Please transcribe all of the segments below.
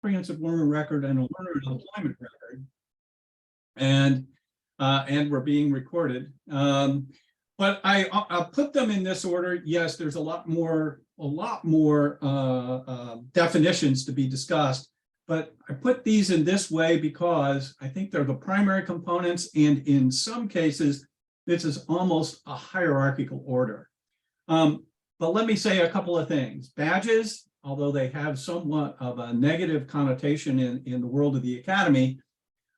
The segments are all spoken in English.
comprehensive learner record and a learner and employment record, and we're being recorded. But I'll put them in this order. Yes, there's a lot more definitions to be discussed, but I put these in this way because I think they're the primary components, and in some cases, this is almost a hierarchical order. But let me say a couple of things. Badges, although they have somewhat of a negative connotation in the world of the academy,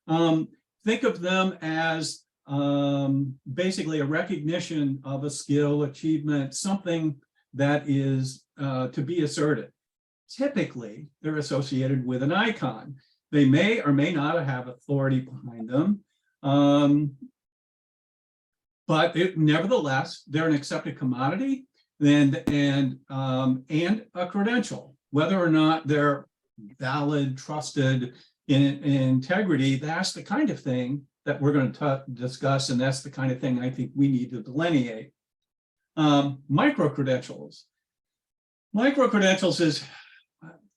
think of them as basically a recognition of a skill, achievement, something that is to be asserted. Typically, they're associated with an icon. They may or may not have authority behind them, but nevertheless, they're an accepted commodity and a credential. Whether or not they're valid, trusted, in integrity, that's the kind of thing that we're going to discuss, and that's the kind of thing I think we need to delineate. Micro-credentials. Micro-credentials is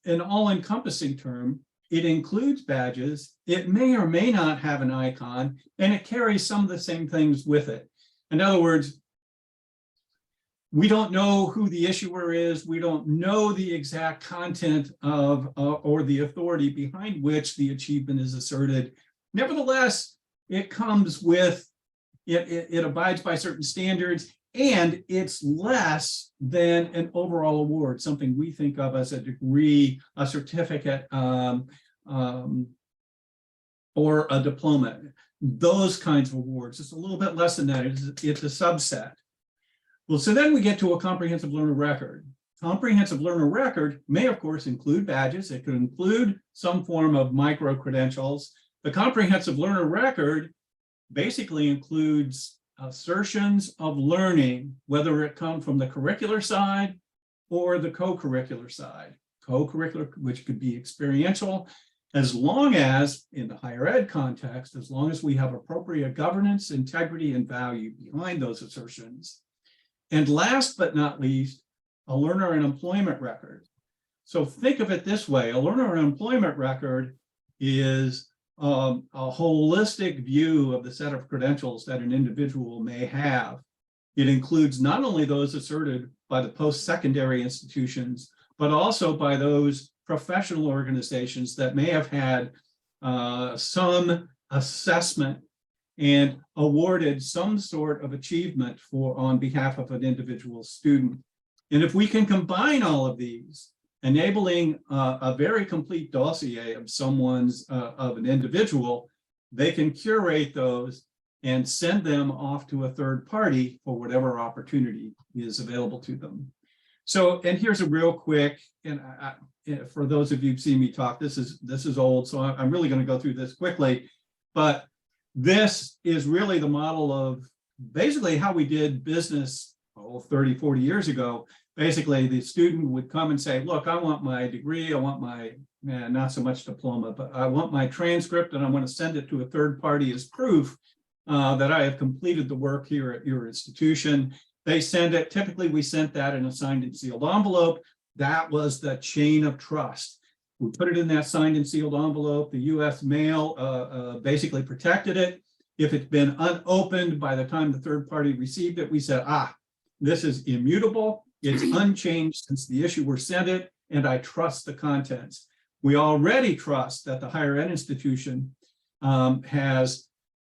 an all-encompassing term. It includes badges. It may or may not have an icon, and it carries some of the same things with it. In other words, we don't know who the issuer is. We don't know the exact content of or the authority behind which the achievement is asserted. Nevertheless, it comes with, it abides by certain standards, and it's less than an overall award, something we think of as a degree, a certificate, or a diploma. Those kinds of awards. It's a little bit less than that. It's a subset. Well, so then we get to a comprehensive learner record. Comprehensive learner record may, of course, include badges. It could include some form of micro-credentials. The comprehensive learner record basically includes assertions of learning, whether it come from the curricular side or the co-curricular side. Co-curricular, which could be experiential, as long as, in the higher ed context, as long as we have appropriate governance, integrity, and value behind those assertions. And last but not least, a learner and employment record. So think of it this way: a learner and employment record is a holistic view of the set of credentials that an individual may have. It includes not only those asserted by the post-secondary institutions, but also by those professional organizations that may have had some assessment and awarded some sort of achievement on behalf of an individual student. And if we can combine all of these, enabling a very complete dossier of of an individual, they can curate those and send them off to a third party for whatever opportunity is available to them. So, and here's a real quick, and for those of you who've seen me talk, this is old, so I'm really going to go through this quickly, but this is really the model of basically how we did business 30, 40 years ago. Basically, the student would come and say, look, I want my degree, I want my, not so much diploma, but I want my transcript, and I want to send it to a third party as proof that I have completed the work here at your institution. They send it, typically we sent that in a signed and sealed envelope. That was the chain of trust. We put it in that signed and sealed envelope. The US mail basically protected it. If it's been unopened by the time the third party received it, we said, this is immutable. It's unchanged since the issuer sent it, and I trust the contents. We already trust that the higher ed institution has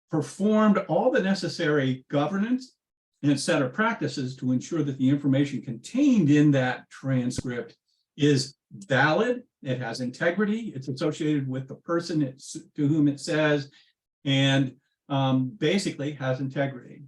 performed all the necessary governance and set of practices to ensure that the information contained in that transcript is valid, it has integrity, it's associated with the person to whom it says, and basically has integrity.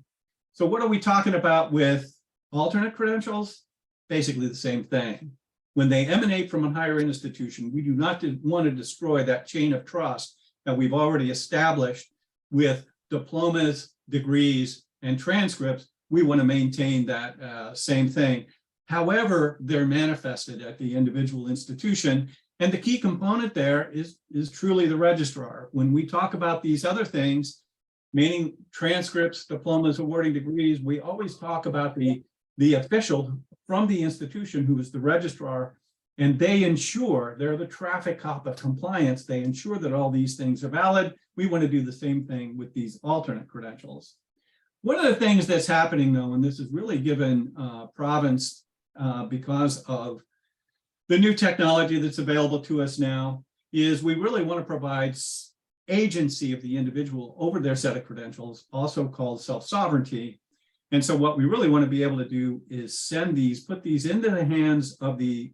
So what are we talking about with alternate credentials? Basically the same thing. When they emanate from a higher institution, we do not want to destroy that chain of trust that we've already established with diplomas, degrees, and transcripts. We want to maintain that same thing. However, they're manifested at the individual institution. And the key component there is truly the registrar. When we talk about these other things, meaning transcripts, diplomas, awarding degrees, we always talk about the official from the institution who is the registrar. And they ensure, they're the traffic cop of compliance. They ensure that all these things are valid. We want to do the same thing with these alternate credentials. One of the things that's happening though, and this is really given province because of the new technology that's available to us now, is we really want to provide agency of the individual over their set of credentials, also called self-sovereignty. And so what we really want to be able to do is send these, put these into the hands of the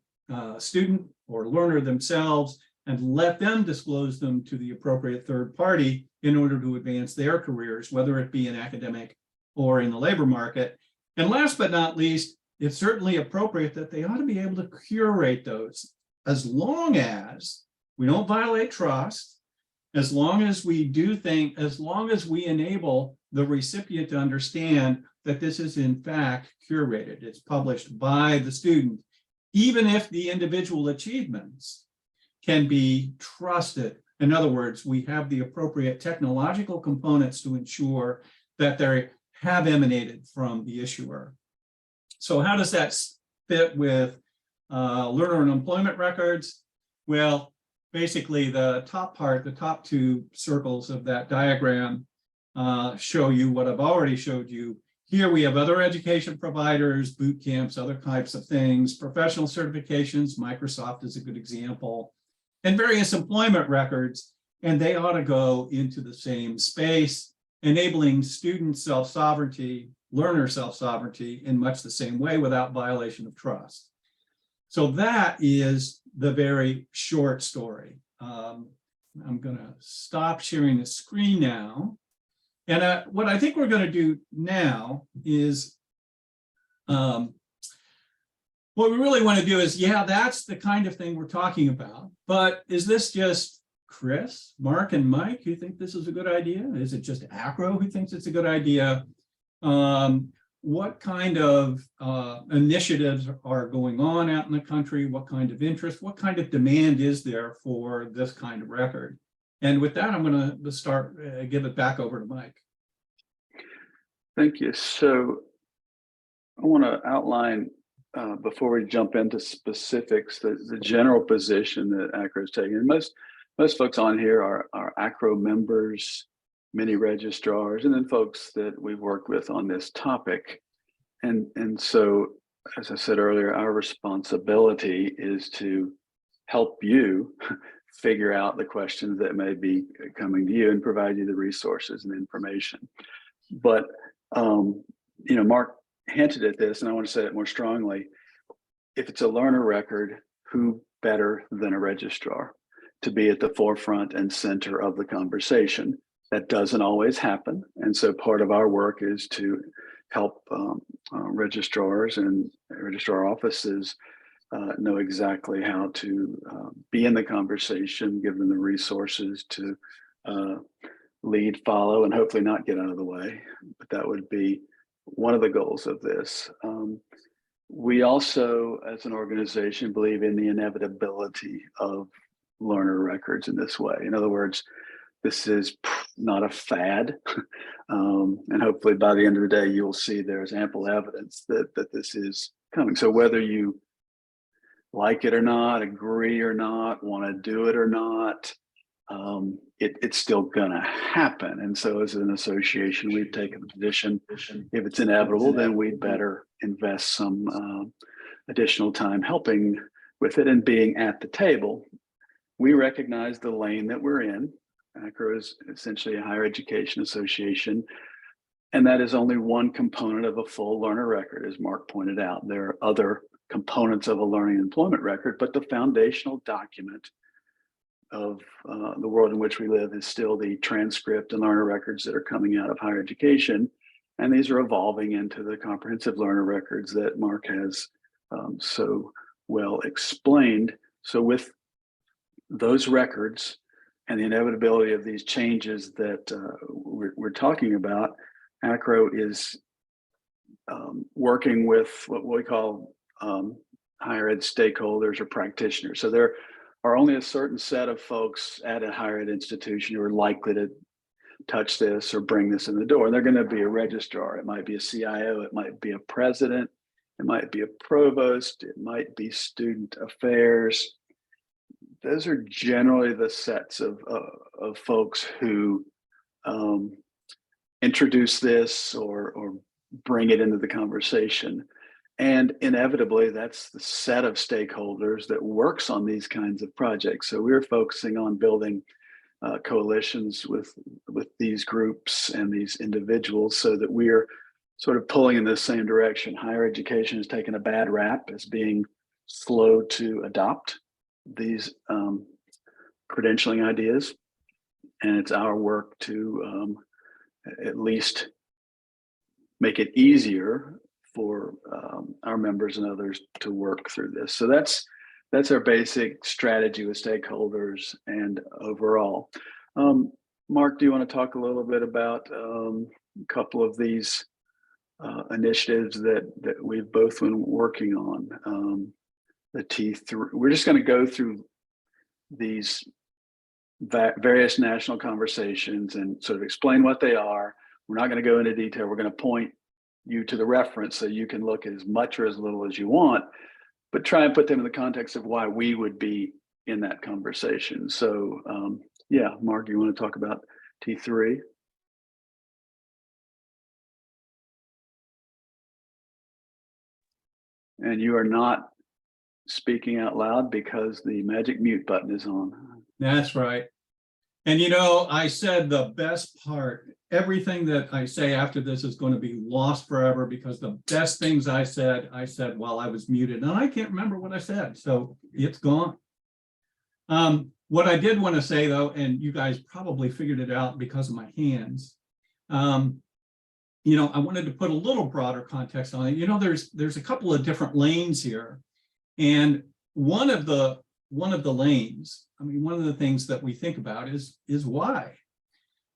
student or learner themselves and let them disclose them to the appropriate third party in order to advance their careers, whether it be in academic or in the labor market. And last but not least, it's certainly appropriate that they ought to be able to curate those, as long as we don't violate trust, as long as we as long as we enable the recipient to understand that this is in fact curated, it's published by the student, even if the individual achievements can be trusted. In other words, we have the appropriate technological components to ensure that they have emanated from the issuer. So how does that fit with learner and employment records? Well, basically the top part, the top two circles of that diagram show you what I've already showed you. Here we have other education providers, boot camps, other types of things, professional certifications, Microsoft is a good example, and various employment records, and they ought to go into the same space, enabling student self-sovereignty, learner self-sovereignty in much the same way without violation of trust. So that is the very short story. I'm gonna stop sharing the screen now. And what I think we're going to do now is, what we really want to do is, yeah, that's the kind of thing we're talking about. But is this just Chris, Mark, and Mike who think this is a good idea? Is it just AACRAO who thinks it's a good idea? What kind of initiatives are going on out in the country? What kind of interest? What kind of demand is there for this kind of record? And with that, I'm going to start, give it back over to Mike. Thank you. So I want to outline, before we jump into specifics, the general position that AACRAO is taking. And most folks on here are AACRAO members, many registrars, and then folks that we've worked with on this topic. And so, as I said earlier, our responsibility is to help you figure out the questions that may be coming to you and provide you the resources and information. But, you know, Mark hinted at this, and I want to say it more strongly. If it's a learner record, who better than a registrar to be at the forefront and center of the conversation? That doesn't always happen. And so part of our work is to help registrars and registrar offices know exactly how to be in the conversation, give them the resources to lead, follow, and hopefully not get out of the way. But that would be one of the goals of this. We also, as an organization, believe in the inevitability of learner records in this way. In other words, this is not a fad. And hopefully by the end of the day, you'll see there's ample evidence that this is coming. So whether you like it or not, agree or not, want to do it or not, it's still gonna happen. And so as an association, we've taken the position, if it's inevitable, then we'd better invest some additional time helping with it and being at the table. We recognize the lane that we're in. AACRAO is essentially a higher education association, and that is only one component of a full learner record, as Mark pointed out. There are other components of a learning employment record, but the foundational document of the world in which we live is still the transcript and learner records that are coming out of higher education. And these are evolving into the comprehensive learner records that Mark has so well explained. So with those records and the inevitability of these changes that we're talking about, AACRAO is working with what we call higher ed stakeholders or practitioners. So there are only a certain set of folks at a higher ed institution who are likely to touch this or bring this in the door. And they're going to be a registrar. It might be a CIO. It might be a president. it might be a provost, it might be student affairs. Those are generally the sets of folks who introduce this or bring it into the conversation. And inevitably, that's the set of stakeholders that works on these kinds of projects. So we're focusing on building coalitions with these groups and these individuals so that we're sort of pulling in the same direction. Higher education has taken a bad rap as being slow to adopt these credentialing ideas. And it's our work to at least make it easier for our members and others to work through this. So that's our basic strategy with stakeholders and overall. Mark, do you want to talk a little bit about a couple of these initiatives that we've both been working on? The T3, we're just going to go through these various national conversations and sort of explain what they are. We're not going to go into detail. We're going to point you to the reference so you can look at as much or as little as you want, but try and put them in the context of why we would be in that conversation. So yeah, Mark, you want to talk about T3? And you are not speaking out loud because the magic mute button is on. That's right. And you know, I said the best part, everything that I say after this is going to be lost forever because the best things I said while I was muted, and I can't remember what I said, so it's gone. What I did want to say though, and you guys probably figured it out because of my hands, you know, I wanted to put a little broader context on it. You know, there's a couple of different lanes here, and one of the lanes, I mean, one of the things that we think about is why.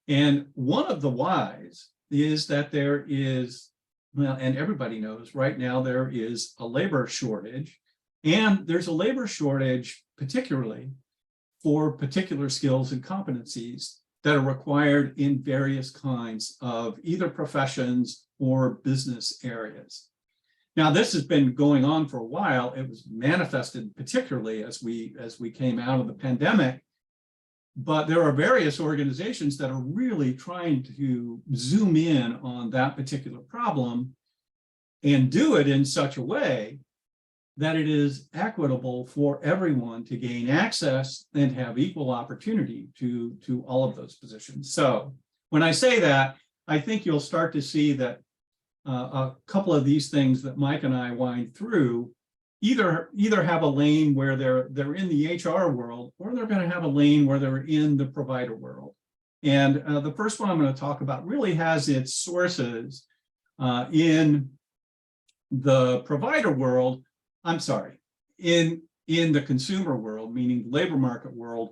And one of the whys is that there is, well, and everybody knows right now there is a labor shortage, and there's a labor shortage particularly for particular skills and competencies that are required in various kinds of either professions or business areas. Now, this has been going on for a while. It was manifested particularly as we came out of the pandemic, but there are various organizations that are really trying to zoom in on that particular problem and do it in such a way that it is equitable for everyone to gain access and have equal opportunity to all of those positions. So when I say that, I think you'll start to see that a couple of these things that Mike and I wind through either have a lane where they're in the HR world, or they're going to have a lane where they're in the provider world. And the first one I'm going to talk about really has its sources in the provider world. I'm sorry, in the consumer world, meaning the labor market world,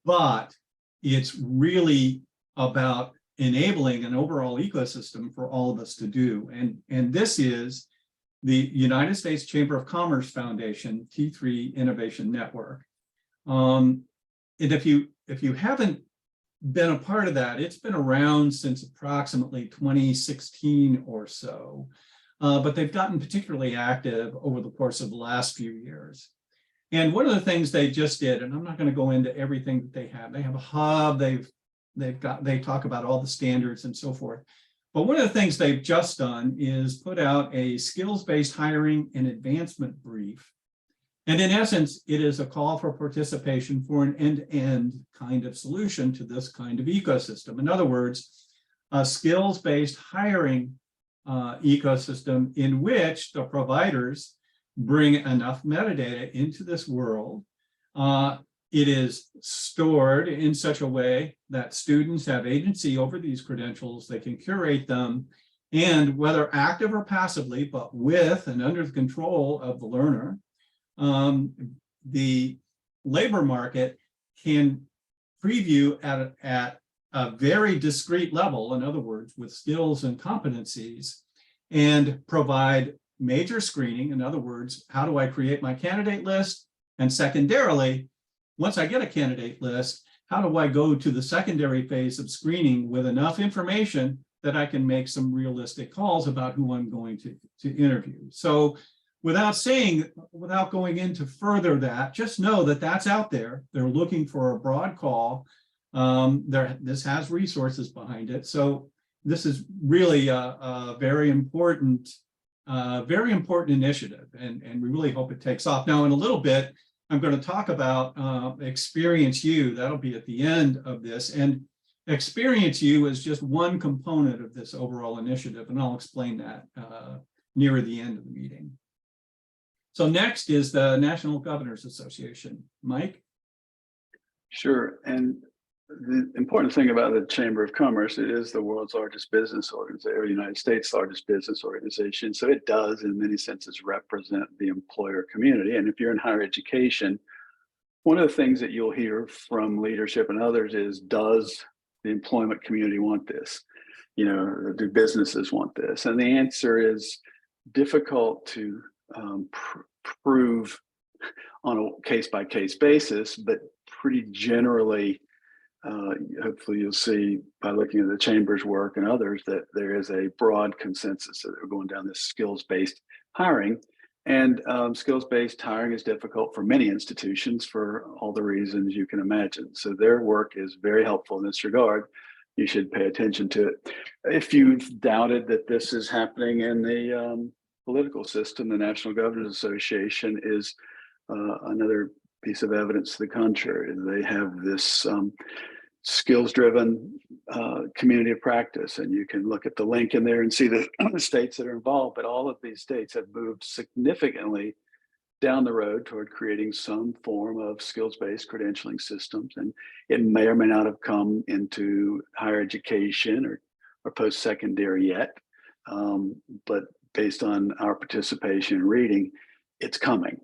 but it's really about enabling an overall ecosystem for all of us to do. And this is the United States Chamber of Commerce Foundation T3 Innovation Network. And if you haven't been a part of that, it's been around since approximately 2016 or so, but they've gotten particularly active over the course of the last few years. And one of the things they just did, and I'm not going to go into everything that they have a hub, they talk about all the standards and so forth. But one of the things they've just done is put out a skills-based hiring and advancement brief. And in essence, it is a call for participation for an end-to-end kind of solution to this kind of ecosystem. In other words, a skills-based hiring ecosystem in which the providers bring enough metadata into this world. It is stored in such a way that students have agency over these credentials, they can curate them, and whether active or passively, but with and under the control of the learner, the labor market can preview at a very discrete level, in other words, with skills and competencies, and provide major screening. In other words, how do I create my candidate list? And secondarily, once I get a candidate list, how do I go to the secondary phase of screening with enough information that I can make some realistic calls about who I'm going to interview. So without going into further that, just know that that's out there. They're looking for a broad call. This has resources behind it. So this is really a very important initiative, and we really hope it takes off. Now, in a little bit, I'm going to talk about Experience U. That'll be at the end of this. And Experience U is just one component of this overall initiative, and I'll explain that near the end of the meeting. So next is the National Governors Association. Mike? Sure. And the important thing about the Chamber of Commerce, it is the world's largest business organization, or the United States' largest business organization. So it does, in many senses, represent the employer community. And if you're in higher education, one of the things that you'll hear from leadership and others is, does the employment community want this? You know, do businesses want this? And the answer is difficult to prove on a case-by-case basis, but pretty generally, hopefully you'll see by looking at the Chamber's work and others that there is a broad consensus that they're going down this skills-based hiring. And skills-based hiring is difficult for many institutions for all the reasons you can imagine. So their work is very helpful in this regard. You should pay attention to it. If you've doubted that this is happening in the political system, the National Governors Association is another piece of evidence to the contrary. They have this skills-driven community of practice, and you can look at the link in there and see the states that are involved, but all of these states have moved significantly down the road toward creating some form of skills-based credentialing systems, and it may or may not have come into higher education or post-secondary yet, but based on our participation in reading, it's coming.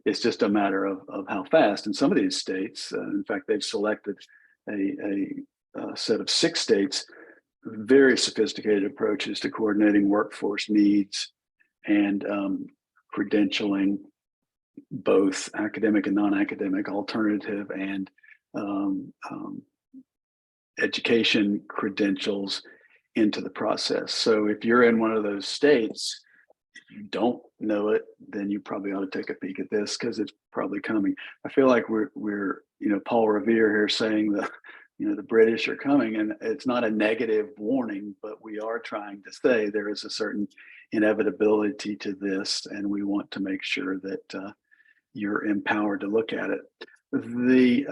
It's just a matter of how fast. And some of these states, in fact, they've selected a set of 6 states, very sophisticated approaches to coordinating workforce needs and credentialing, both academic and non-academic, alternative and education credentials into the process. So if you're in one of those states, if you don't know it, then you probably ought to take a peek at this, because it's probably coming. I feel like we're Paul Revere here saying the British are coming, and it's not a negative warning, but we are trying to say there is a certain inevitability to this, and we want to make sure that you're empowered to look at it. The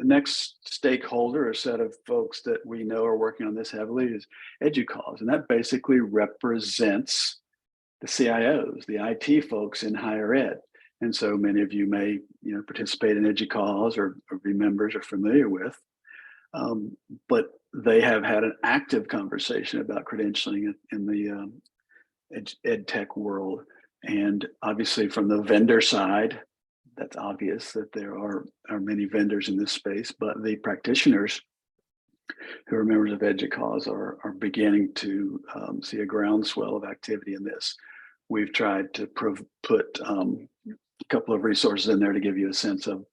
next stakeholder, or set of folks that we know are working on this heavily, is EDUCAUSE, and that basically represents the CIOs, the IT folks in higher ed. And so many of you may participate in EDUCAUSE or be members or familiar with, but they have had an active conversation about credentialing in the ed tech world. And obviously from the vendor side, that's obvious that there are many vendors in this space, but the practitioners who are members of EDUCAUSE are beginning to see a groundswell of activity in this. We've tried to put a couple of resources in there to give you a sense of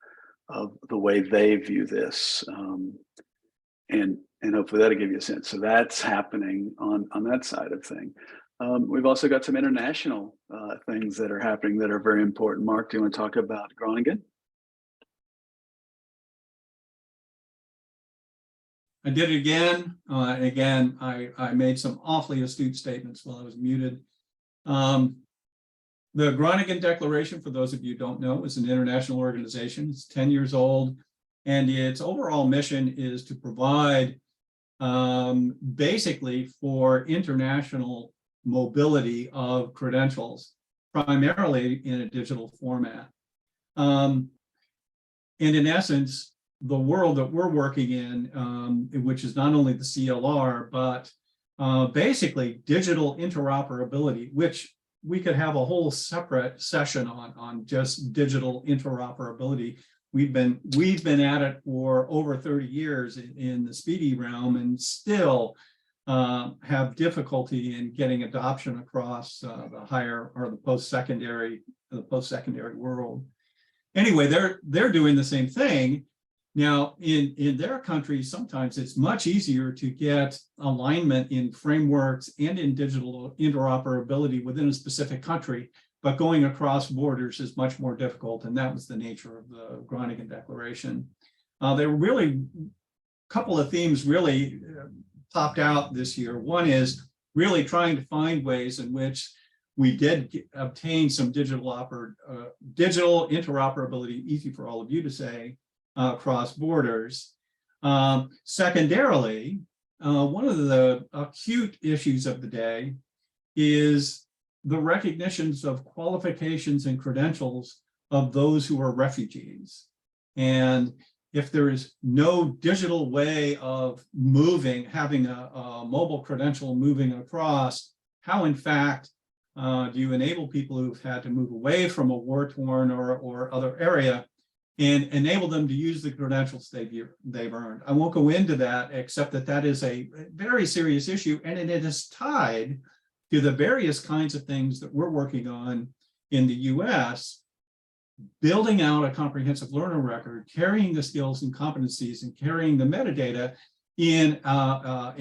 the way they view this, and hopefully that'll give you a sense. So that's happening on that side of thing. We've also got some international things that are happening that are very important. Mark, do you want to talk about Groningen? I did it again. Again, I made some awfully astute statements while I was muted. The Groningen Declaration, for those of you who don't know, is an international organization. It's 10 years old, and its overall mission is to provide basically for international mobility of credentials, primarily in a digital format. And in essence, the world that we're working in, which is not only the CLR, but basically digital interoperability, which we could have a whole separate session on just digital interoperability. We've been at it for over 30 years in the speedy realm, and still have difficulty in getting adoption across the higher or the post-secondary world. Anyway, they're doing the same thing, Now, in their countries, sometimes it's much easier to get alignment in frameworks and in digital interoperability within a specific country, but going across borders is much more difficult, and that was the nature of the Groningen Declaration. There were really a couple of themes really popped out this year. One is really trying to find ways in which we did obtain some digital interoperability, easy for all of you to say, across borders. Secondarily, one of the acute issues of the day is the recognitions of qualifications and credentials of those who are refugees. And if there is no digital way of moving, having a mobile credential moving across, how in fact do you enable people who've had to move away from a war-torn or other area and enable them to use the credentials they've earned? I won't go into that, except that that is a very serious issue, and it is tied to the various kinds of things that we're working on in the US, building out a comprehensive learner record, carrying the skills and competencies and carrying the metadata in a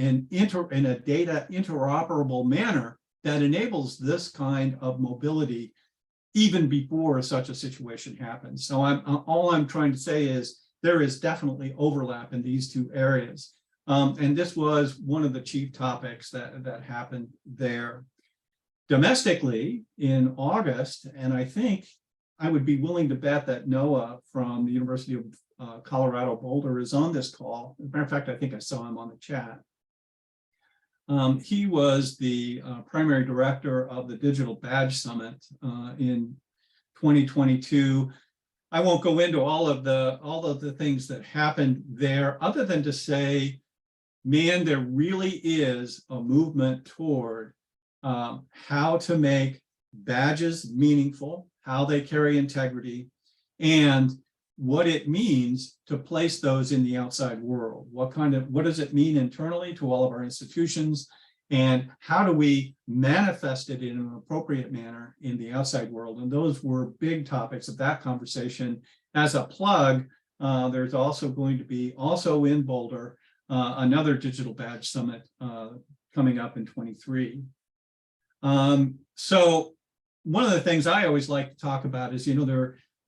data interoperable manner that enables this kind of mobility even before such a situation happens. So all I'm trying to say is there is definitely overlap in these two areas. And this was one of the chief topics that happened there. Domestically, in August, and I think I would be willing to bet that Noah from the University of Colorado Boulder is on this call. As a matter of fact, I think I saw him on the chat. He was the primary director of the Digital Badge Summit in 2022. I won't go into all of the things that happened there, other than to say, man, there really is a movement toward how to make badges meaningful, how they carry integrity, and what it means to place those in the outside world. What does it mean internally to all of our institutions, and how do we manifest it in an appropriate manner in the outside world? And those were big topics of that conversation. As a plug, there's also going to be, also in Boulder, another Digital Badge Summit coming up in 23. So one of the things I always like to talk about is,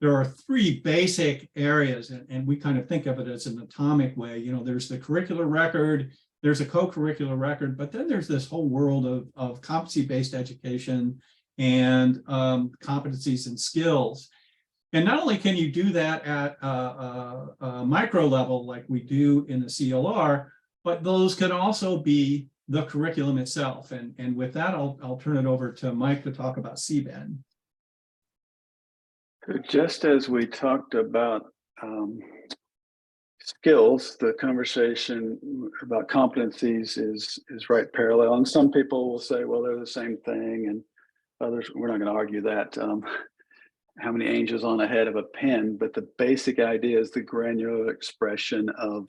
there are three basic areas, and we kind of think of it as an atomic way. There's the curricular record, there's a co-curricular record, but then there's this whole world of competency-based education and competencies and skills. And not only can you do that at a micro level like we do in the CLR, but those can also be the curriculum itself. And with that, I'll turn it over to Mike to talk about CBEN. Just as we talked about skills, the conversation about competencies is right parallel. And some people will say, well, they're the same thing, and others, we're not going to argue that. How many angels on a head of a pin? But the basic idea is the granular expression of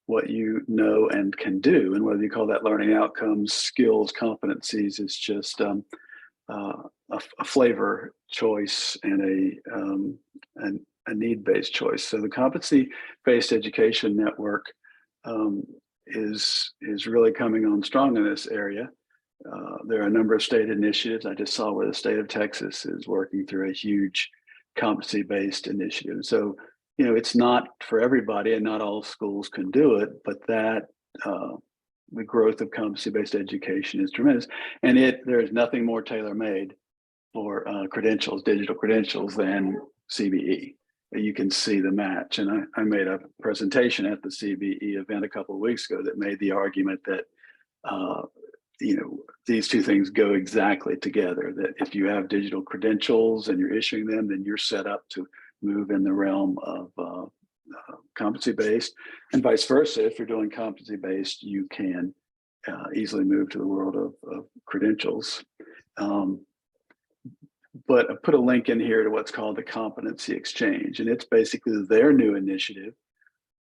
what you know and can do. And whether you call that learning outcomes, skills, competencies, is just a flavor choice and a need-based choice. So the competency-based education network is really coming on strong in this area. There are a number of state initiatives. I just saw where the state of Texas is working through a huge competency-based initiative. So, it's not for everybody, and not all schools can do it, but that the growth of competency-based education is tremendous. And there is nothing more tailor-made for credentials, digital credentials, than CBE. You can see the match. And I made a presentation at the CBE event a couple of weeks ago that made the argument that these two things go exactly together, that if you have digital credentials and you're issuing them, then you're set up to move in the realm of competency-based, and vice versa. If you're doing competency-based, you can easily move to the world of credentials. But I put a link in here to what's called the Competency Exchange, and it's basically their new initiative,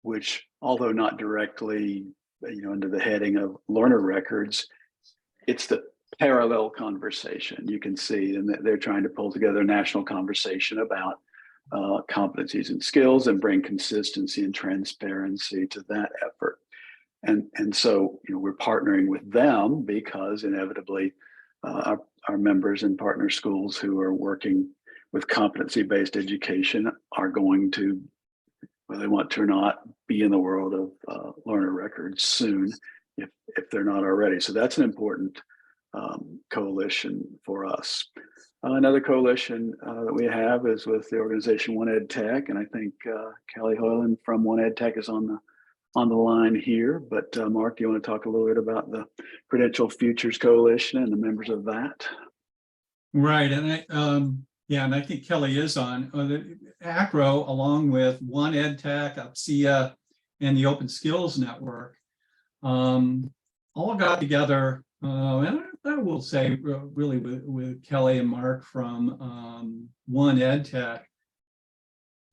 which, although not directly, under the heading of learner records, it's the parallel conversation. You can see, and they're trying to pull together a national conversation about competencies and skills and bring consistency and transparency to that effort. And so, we're partnering with them because inevitably our members and partner schools who are working with competency-based education are going to, whether they want to or not, be in the world of learner records soon, if they're not already. So that's an important coalition for us. Another coalition that we have is with the organization One Ed Tech, and I think Kelly Hoyland from One Ed Tech is on the line here. But Mark, do you want to talk a little bit about the Credential Futures Coalition and the members of that? Right, and I think Kelly is on. The AACRAO, along with One Ed Tech, AACRAO, and the Open Skills Network, all got together, and I will say really with Kelly and Mark from One Ed Tech,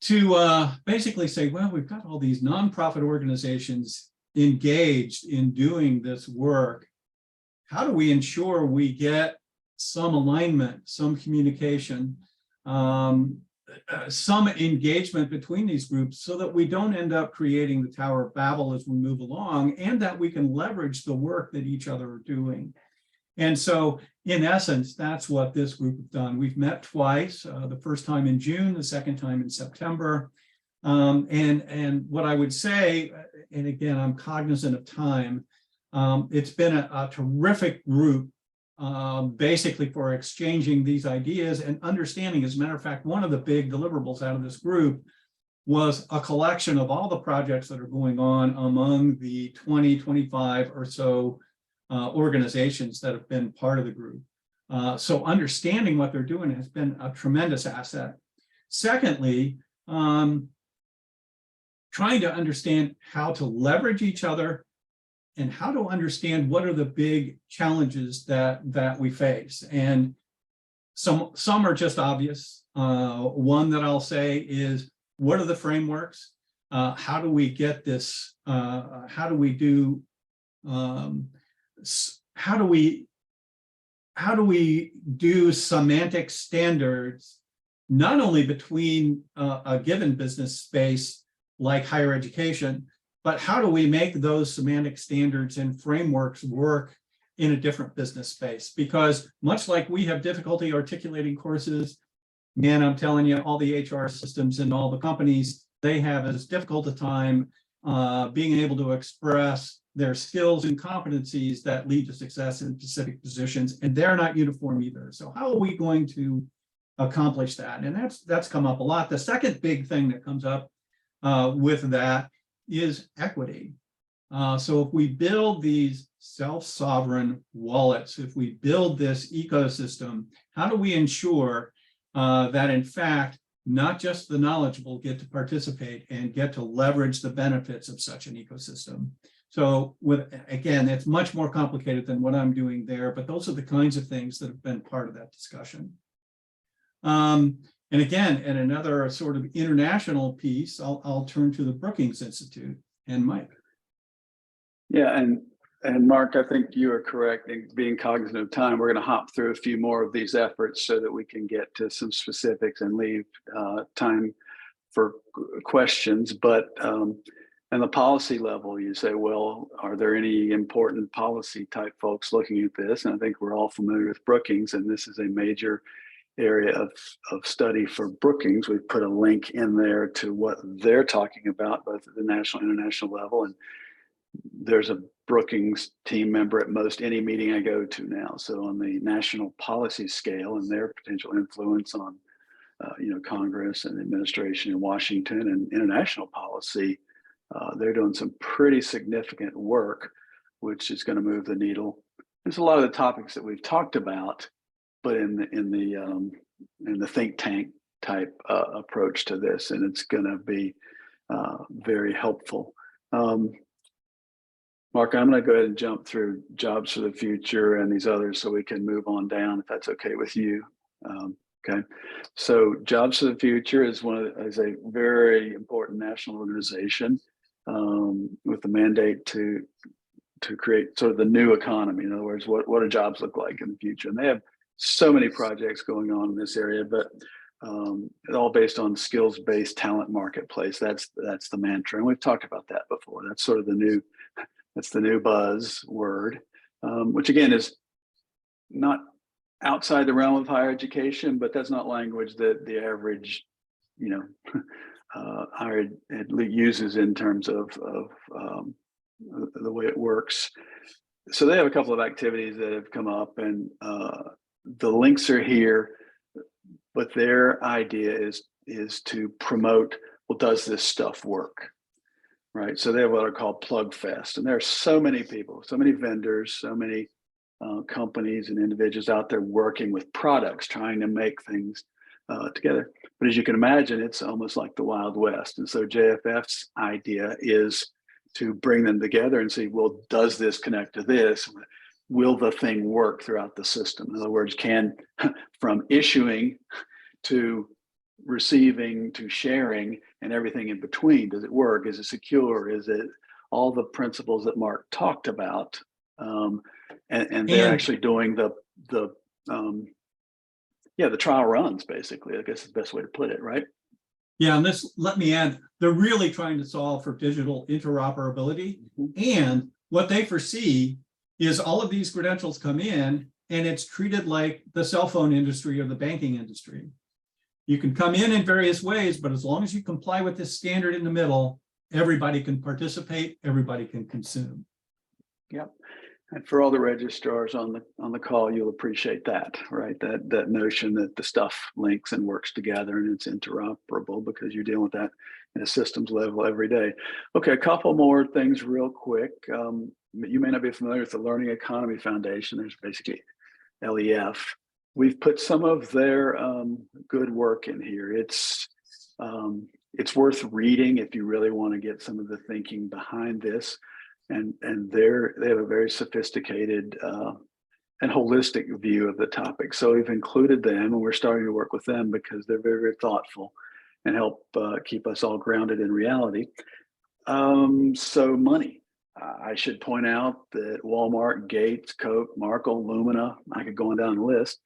to basically say, well, we've got all these nonprofit organizations engaged in doing this work. How do we ensure we get some alignment, some communication, some engagement between these groups so that we don't end up creating the Tower of Babel as we move along, and that we can leverage the work that each other are doing. And so in essence, that's what this group has done. We've met twice, the first time in June, the second time in September. And what I would say, and again, I'm cognizant of time, it's been a terrific group, basically for exchanging these ideas and understanding. As a matter of fact, one of the big deliverables out of this group was a collection of all the projects that are going on among the 20, 25 or so organizations that have been part of the group. So understanding what they're doing has been a tremendous asset. Secondly, trying to understand how to leverage each other and how to understand what are the big challenges that we face. And some are just obvious. One that I'll say is, what are the frameworks? How do we get this? How do we do semantic standards, not only between a given business space like higher education, but how do we make those semantic standards and frameworks work in a different business space? Because much like we have difficulty articulating courses, man, I'm telling you, all the HR systems in all the companies, they have as difficult a time being able to express their skills and competencies that lead to success in specific positions, and they're not uniform either. So how are we going to accomplish that? And that's come up a lot. The second big thing that comes up with that is equity. So if we build these self-sovereign wallets, if we build this ecosystem, how do we ensure that in fact, not just the knowledgeable get to participate and get to leverage the benefits of such an ecosystem? So again, it's much more complicated than what I'm doing there, but those are the kinds of things that have been part of that discussion. And again, and another sort of international piece, I'll turn to the Brookings Institute and Mike. Yeah, and Mark, I think you are correct in being cognizant of time. We're going to hop through a few more of these efforts so that we can get to some specifics and leave time for questions. But and the policy level, you say, well, are there any important policy type folks looking at this? And I think we're all familiar with Brookings, and this is a major area of study for Brookings. We've put a link in there to what they're talking about, both at the national and international level. And there's a Brookings team member at most any meeting I go to now. So on the national policy scale and their potential influence on Congress and administration in Washington and international policy, they're doing some pretty significant work, which is going to move the needle. There's a lot of the topics that we've talked about, but in the think tank type approach to this, and it's going to be very helpful. Mark, I'm going to go ahead and jump through Jobs for the Future and these others so we can move on down, if that's okay with you. Okay, so Jobs for the Future is a very important national organization with the mandate to create sort of the new economy. In other words, what do jobs look like in the future? And they have so many projects going on in this area, but all based on skills-based talent marketplace. That's the mantra, and we've talked about that before. That's sort of the new buzzword, which again is not outside the realm of higher education, but that's not language that the average, higher ed uses in terms of the way it works. So they have a couple of activities that have come up, and the links are here. But their idea is to promote, well, does this stuff work? Right. So they have what are called Plug Fest. And there are so many people, so many vendors, so many companies and individuals out there working with products, trying to make things together. But as you can imagine, it's almost like the Wild West. And so JFF's idea is to bring them together and see, well, does this connect to this? Will the thing work throughout the system? In other words, can from issuing to receiving to sharing and everything in between, does it work? Is it secure? Is it all the principles that Mark talked about? And they're actually doing the trial runs, basically, I guess is the best way to put it, right? Yeah, and this, let me add, they're really trying to solve for digital interoperability. And what they foresee is all of these credentials come in and it's treated like the cell phone industry or the banking industry. You can come in various ways, but as long as you comply with this standard in the middle, everybody can participate, everybody can consume. Yep. And for all the registrars on the call, you'll appreciate that, right? That notion that the stuff links and works together and it's interoperable, because you're dealing with that at a systems level every day. Okay, a couple more things real quick. You may not be familiar with the Learning Economy Foundation. There's basically LEF. We've put some of their good work in here. It's worth reading if you really want to get some of the thinking behind this. And they have a very sophisticated and holistic view of the topic. So we've included them, and we're starting to work with them because they're very, very thoughtful and help keep us all grounded in reality. So money. I should point out that Walmart, Gates, Coke, Markle, Lumina, I could go on down the list.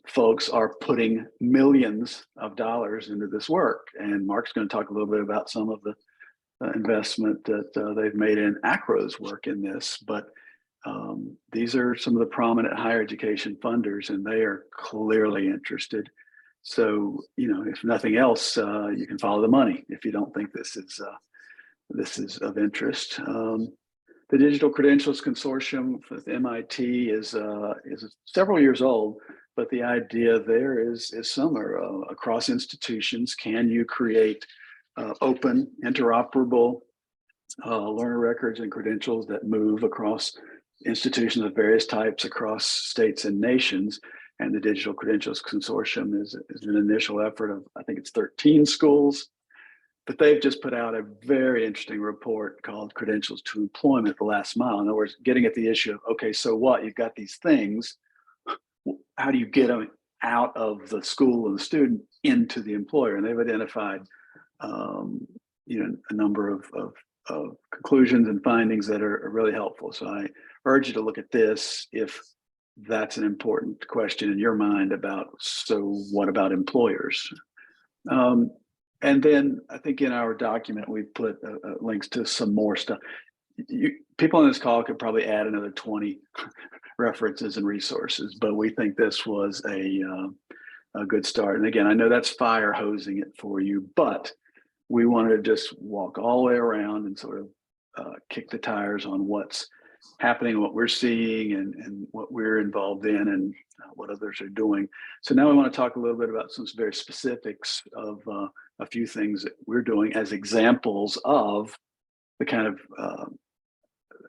Folks are putting millions of dollars into this work. And Mark's going to talk a little bit about some of the investment that they've made in AACRAO's work in this. But these are some of the prominent higher education funders, and they are clearly interested. So, if nothing else, you can follow the money if you don't think this is of interest. The Digital Credentials Consortium with MIT is several years old, but the idea there is similar. Across institutions, can you create open, interoperable learner records and credentials that move across institutions of various types across states and nations? And the Digital Credentials Consortium is an initial effort of, I think it's 13 schools. But they've just put out a very interesting report called Credentials to Employment, the Last Mile. In other words, getting at the issue of, okay, so what? You've got these things. How do you get them out of the school and the student into the employer? And they've identified, a number of conclusions and findings that are really helpful. So I urge you to look at this if that's an important question in your mind about, so what about employers? And then I think in our document, we put links to some more stuff. People on this call could probably add another 20 references and resources, but we think this was a good start. And again, I know that's fire hosing it for you, but we wanted to just walk all the way around and sort of kick the tires on what's happening, what we're seeing, and what we're involved in, and what others are doing. So now we want to talk a little bit about some very specifics of a few things that we're doing as examples of the kind of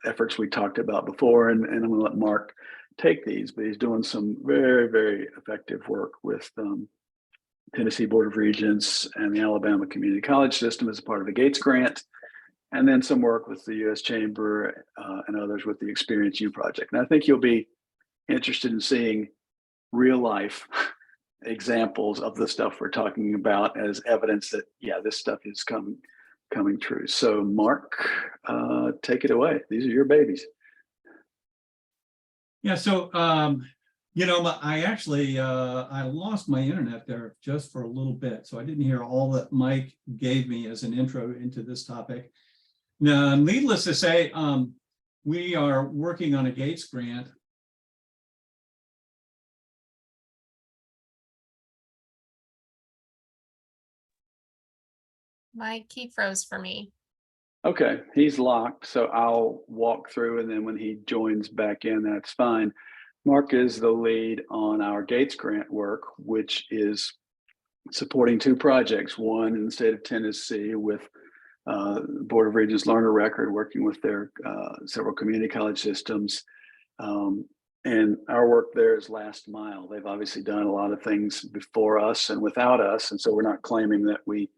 efforts we talked about before. And I'm going to let Mark take these, but he's doing some very, very effective work with Tennessee Board of Regents and the Alabama Community College System as a part of the Gates Grant, and then some work with the U.S. Chamber and others with the Experience U project. And I think you'll be interested in seeing real life examples of the stuff we're talking about as evidence that, yeah, this stuff is coming true. So Mark, take it away. These are your babies. Yeah, so I actually, I lost my internet there just for a little bit, so I didn't hear all that Mike gave me as an intro into this topic. Now, needless to say, we are working on a Gates grant. My key froze for me. Okay, he's locked, so I'll walk through, and then when he joins back in, that's fine. Mark is the lead on our Gates grant work, which is supporting two projects, one in the state of Tennessee with Board of Regents Learner Record, working with their several community college systems. And our work there is last mile. They've obviously done a lot of things before us and without us, and so we're not claiming that we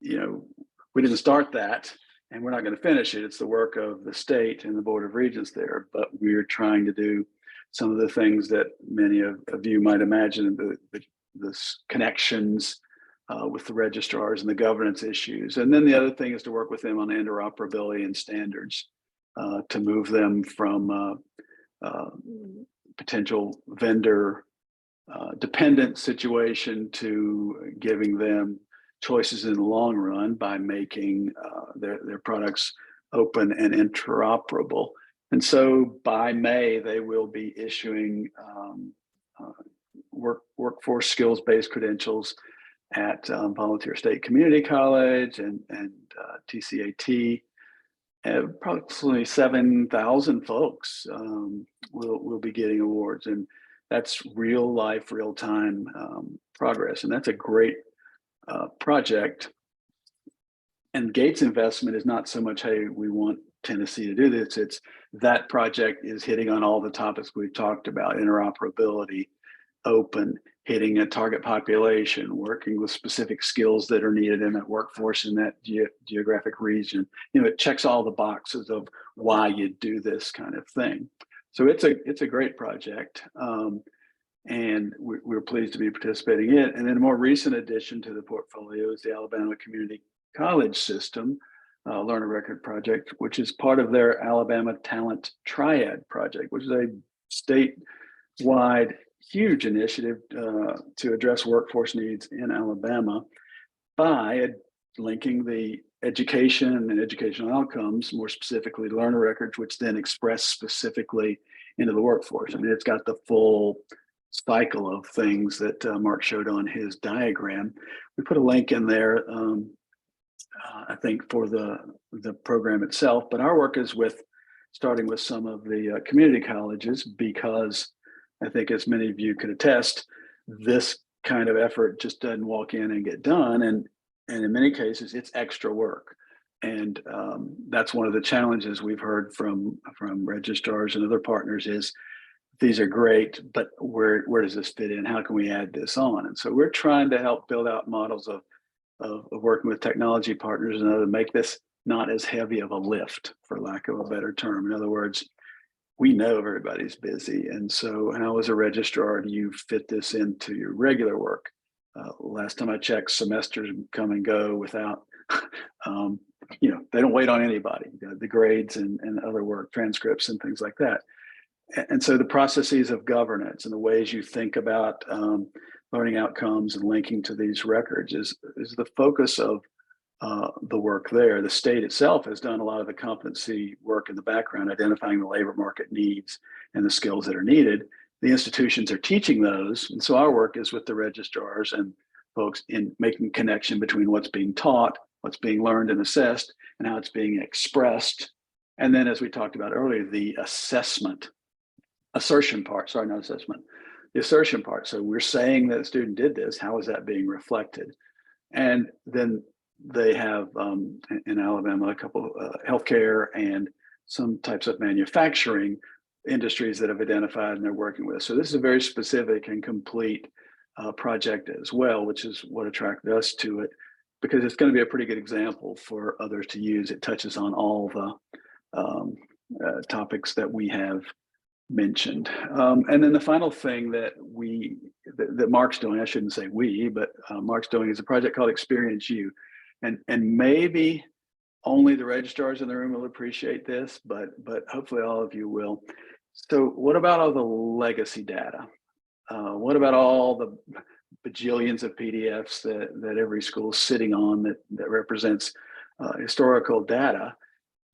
didn't start that and we're not going to finish it. It's the work of the state and the Board of Regents there, but we're trying to do some of the things that many of you might imagine, the connections with the registrars and the governance issues. And then the other thing is to work with them on interoperability and standards to move them from potential vendor dependent situation to giving them choices in the long run by making their products open and interoperable. And so by May, they will be issuing workforce skills-based credentials at Volunteer State Community College and TCAT. Approximately 7,000 folks will be getting awards, and that's real life, real time progress. And that's a great project. And Gates investment is not so much, hey, we want Tennessee to do this. It's that project is hitting on all the topics we've talked about: interoperability, open, hitting a target population, working with specific skills that are needed in that workforce in that geographic region. It checks all the boxes of why you do this kind of thing. So it's a great project. And we're pleased to be participating in it. And then a more recent addition to the portfolio is the Alabama Community College System Learner Record Project, which is part of their Alabama Talent Triad Project, which is a statewide huge initiative to address workforce needs in Alabama by linking the education and educational outcomes, more specifically learner records, which then express specifically into the workforce. I mean, it's got the full cycle of things that Mark showed on his diagram. We put a link in there, I think, for the program itself, but our work is starting with some of the community colleges, because I think, as many of you could attest, this kind of effort just doesn't walk in and get done, and in many cases it's extra work. And that's one of the challenges we've heard from registrars and other partners is, these are great, but where does this fit in? How can we add this on? And so we're trying to help build out models of working with technology partners and other, make this not as heavy of a lift, for lack of a better term. In other words, we know everybody's busy, and so how as a registrar do you fit this into your regular work? Last time I checked, semesters come and go without, they don't wait on anybody. The grades and other work, transcripts and things like that. And so the processes of governance and the ways you think about learning outcomes and linking to these records is the focus of the work there. The state itself has done a lot of the competency work in the background, identifying the labor market needs and the skills that are needed. The institutions are teaching those. And so our work is with the registrars and folks in making connection between what's being taught, what's being learned and assessed, and how it's being expressed. And then, as we talked about earlier, the assertion part, the assertion part. So we're saying that a student did this, how is that being reflected? And then they have, in Alabama, a couple of healthcare and some types of manufacturing industries that have identified and they're working with. So this is a very specific and complete project as well, which is what attracted us to it, because it's going to be a pretty good example for others to use. It touches on all the topics that we have mentioned. And then the final thing that Mark's doing, I shouldn't say we, but Mark's doing, is a project called Experience You. And maybe only the registrars in the room will appreciate this, but hopefully all of you will. So what about all the legacy data? What about all the bajillions of PDFs that every school is sitting on that represents historical data?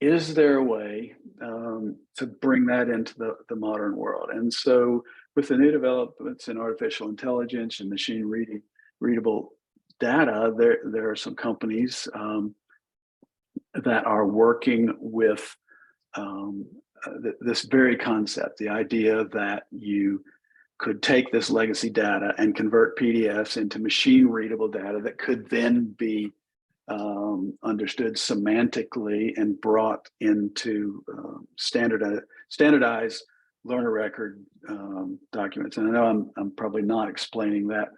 Is there a way to bring that into the modern world? And so with the new developments in artificial intelligence and machine readable data, there are some companies that are working with this very concept, the idea that you could take this legacy data and convert PDFs into machine readable data that could then be understood semantically and brought into standardized learner record documents. And I know I'm probably not explaining that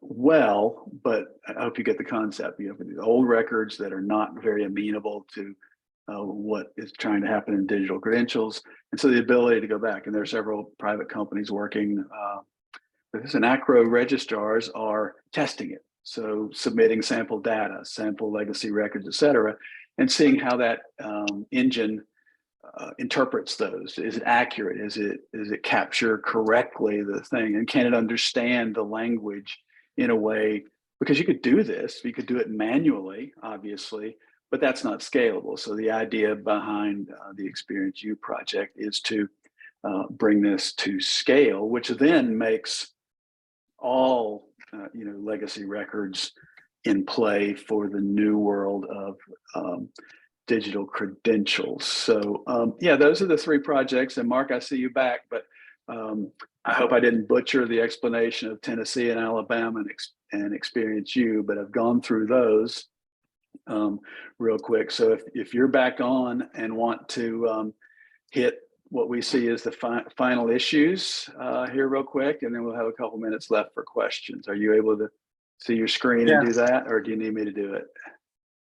well, but I hope you get the concept. You have these old records that are not very amenable to what is trying to happen in digital credentials. And so the ability to go back, and there are several private companies working with this, and AACRAO registrars are testing it. So submitting sample data, sample legacy records, et cetera, and seeing how that engine interprets those. Is it accurate? Is it capture correctly the thing? And can it understand the language in a way, because you could do this, you could do it manually, obviously, but that's not scalable. So the idea behind the Experience U project is to bring this to scale, which then makes all legacy records in play for the new world of digital credentials. So yeah, those are the three projects. And Mark, I see you back, but I hope I didn't butcher the explanation of Tennessee and Alabama and Experience U, but I've gone through those real quick. So if you're back on and want to hit what we see as the final issues here real quick, and then we'll have a couple minutes left for questions. Are you able to see your screen and do that, or do you need me to do it?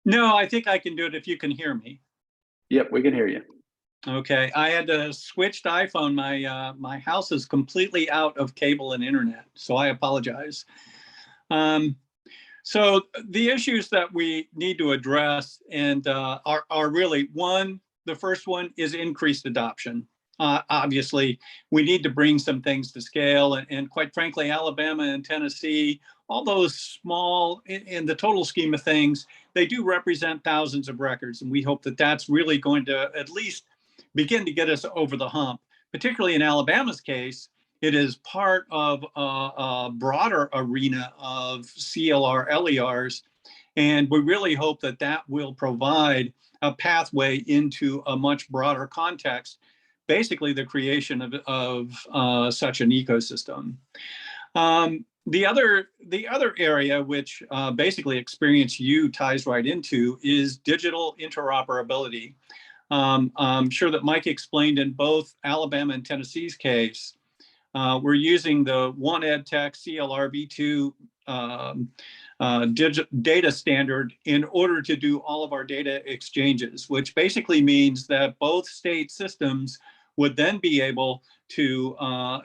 No, I think I can do it if you can hear me. Yep, we can hear you. Okay, I had to switch to iPhone. My house is completely out of cable and internet, so I apologize. So the issues that we need to address and are really the first one is increased adoption. Obviously, we need to bring some things to scale, and quite frankly, Alabama and Tennessee, all those small, in the total scheme of things, they do represent thousands of records, and we hope that that's really going to at least begin to get us over the hump. Particularly in Alabama's case, it is part of a broader arena of CLR LERs, and we really hope that that will provide a pathway into a much broader context, basically the creation of such an ecosystem. The other area which basically Experience U ties right into is digital interoperability. I'm sure that Mike explained in both Alabama and Tennessee's case, we're using the One EdTech CLR v2 data standard in order to do all of our data exchanges, which basically means that both state systems would then be able to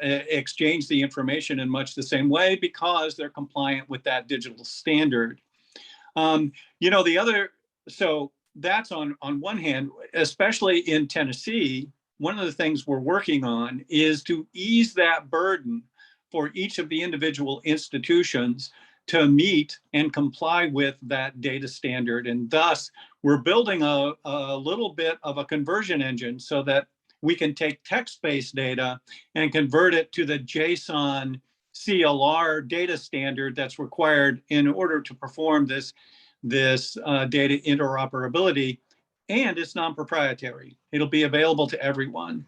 exchange the information in much the same way because they're compliant with that digital standard. So that's on one hand, especially in Tennessee, one of the things we're working on is to ease that burden for each of the individual institutions to meet and comply with that data standard. And thus, we're building a little bit of a conversion engine so that we can take text-based data and convert it to the JSON CLR data standard that's required in order to perform this data interoperability, and it's non-proprietary. It'll be available to everyone.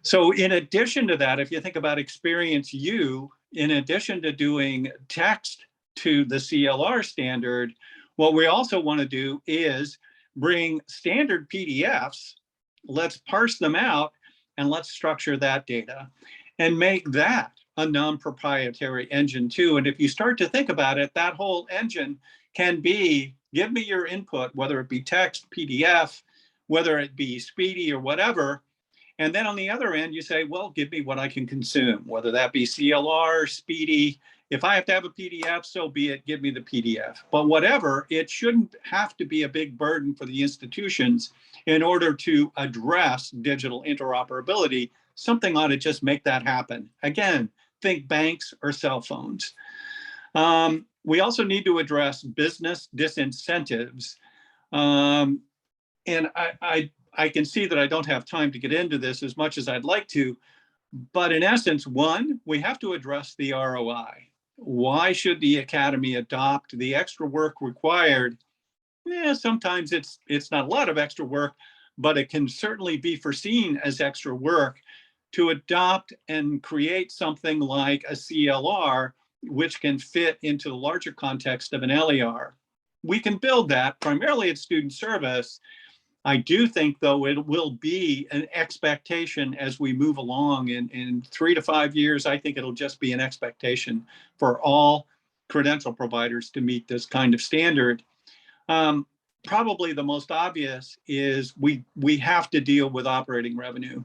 So in addition to that, if you think about Experience U, in addition to doing text to the CLR standard, what we also want to do is bring standard PDFs, let's parse them out, and let's structure that data and make that a non-proprietary engine too. And if you start to think about it, that whole engine can be, give me your input, whether it be text, PDF, whether it be Speedy or whatever. And then on the other end, you say, well, give me what I can consume, whether that be CLR, Speedy. If I have to have a PDF, so be it, give me the PDF. But whatever, it shouldn't have to be a big burden for the institutions in order to address digital interoperability something ought to just make that happen. Again, think banks or cell phones. We also need to address business disincentives. And I can see that I don't have time to get into this as much as I'd like to, but in essence, one, we have to address the ROI. Why should the academy adopt the extra work required? Yeah, sometimes it's not a lot of extra work, but it can certainly be foreseen as extra work to adopt and create something like a CLR, which can fit into the larger context of an LER. We can build that primarily at student service. I do think, though, it will be an expectation as we move along in 3 to 5 years. I think it'll just be an expectation for all credential providers to meet this kind of standard. Probably the most obvious is we have to deal with operating revenue.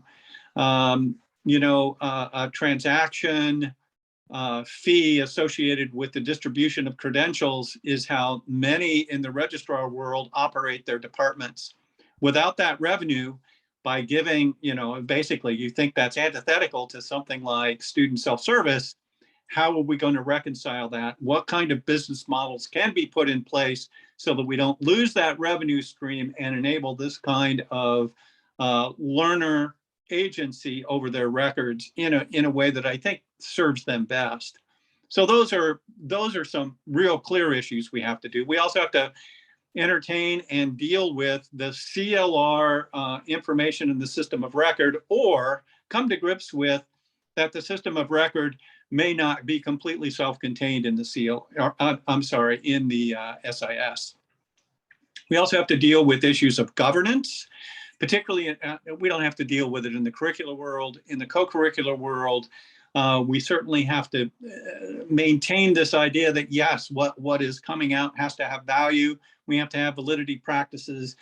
A transaction fee associated with the distribution of credentials is how many in the registrar world operate their departments. Without that revenue, by giving, basically you think that's antithetical to something like student self-service, how are we going to reconcile that? What kind of business models can be put in place so that we don't lose that revenue stream and enable this kind of learner agency over their records in a way that I think serves them best? So those are some real clear issues we have to do. We also have to entertain and deal with the CLR information in the system of record, or come to grips with that the system of record may not be completely self-contained in the in the SIS. We also have to deal with issues of governance, particularly we don't have to deal with it in the curricular world. In the co-curricular world, we certainly have to maintain this idea that yes, what is coming out has to have value. We have to have validity practices.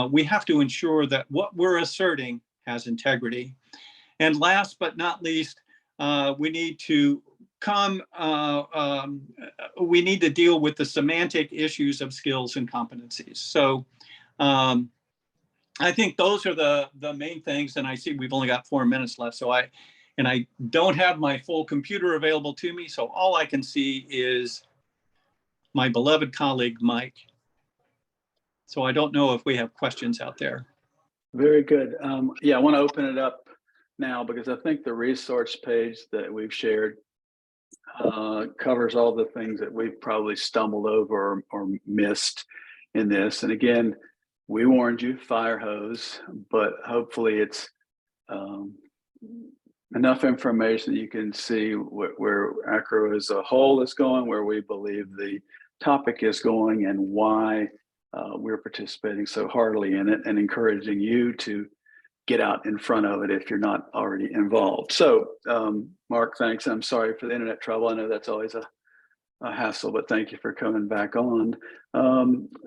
We have to ensure that what we're asserting has integrity. And last but not least, we need to deal with the semantic issues of skills and competencies. So I think those are the main things. And I see we've only got 4 minutes left. So I don't have my full computer available to me. So all I can see is my beloved colleague, Mike. So I don't know if we have questions out there. Very good. Yeah, I want to open it up now because I think the resource page that we've shared covers all the things that we've probably stumbled over or missed in this. And again, we warned you, fire hose, but hopefully it's enough information that you can see where AACRAO as a whole is going, where we believe the topic is going, and why we're participating so heartily in it, and encouraging you to get out in front of it if you're not already involved. So Mark, thanks. I'm sorry for the internet trouble. I know that's always a hassle, but thank you for coming back on.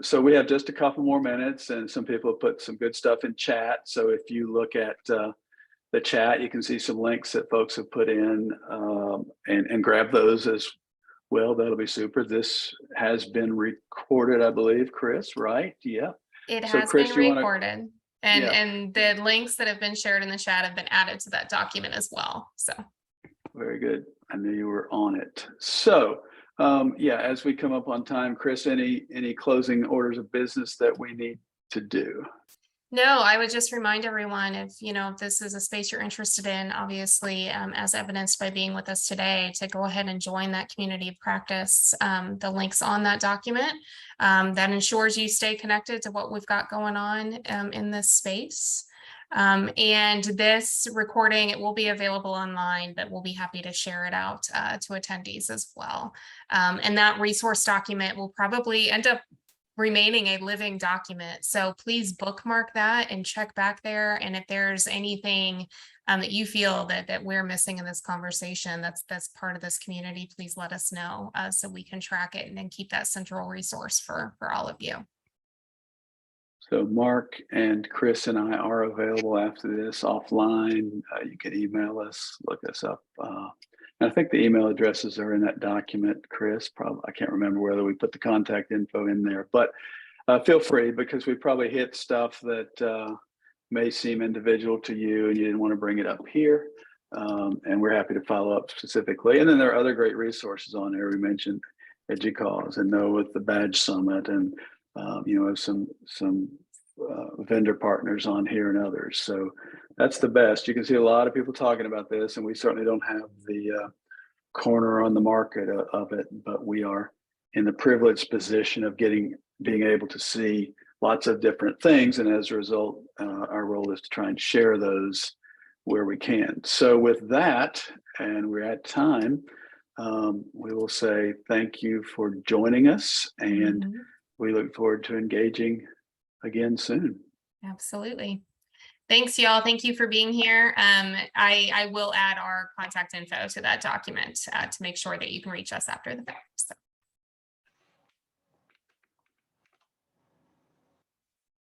So we have just a couple more minutes, and some people put some good stuff in chat. So if you look at the chat, you can see some links that folks have put in, and grab those as well. That'll be super. This has been recorded, I believe, Chris, right? Yeah. It So has Chris, been you recorded. And the links that have been shared in the chat have been added to that document as well. So very good. I knew you were on it. So yeah, as we come up on time, Chris, any closing orders of business that we need to do? no, I would just remind everyone, if this is a space you're interested in, obviously, as evidenced by being with us today, to go ahead and join that community of practice. The links on that document that ensures you stay connected to what we've got going on in this space. And this recording, it will be available online, but we'll be happy to share it out to attendees as well. And that resource document will probably end up remaining a living document. So please bookmark that and check back there. And if there's anything that you feel that we're missing in this conversation, that's part of this community, please let us know so we can track it and then keep that central resource for all of you. So Mark and Chris and I are available after this offline. You can email us, look us up. And I think the email addresses are in that document, Chris. Probably, I can't remember whether we put the contact info in there, but feel free, because we probably hit stuff that may seem individual to you and you didn't want to bring it up here. And we're happy to follow up specifically. And then there are other great resources on there. We mentioned EduCause and Know with the Badge Summit, and some vendor partners on here and others. So that's the best. You can see a lot of people talking about this, and we certainly don't have the corner on the market of it, but we are in the privileged position of being able to see lots of different things. And as a result, our role is to try and share those where we can. So with that, and we're at time, we will say thank you for joining us, and we look forward to engaging again soon. Absolutely. Thanks, y'all. Thank you for being here. I will add our contact info to that document to make sure that you can reach us after the fact. So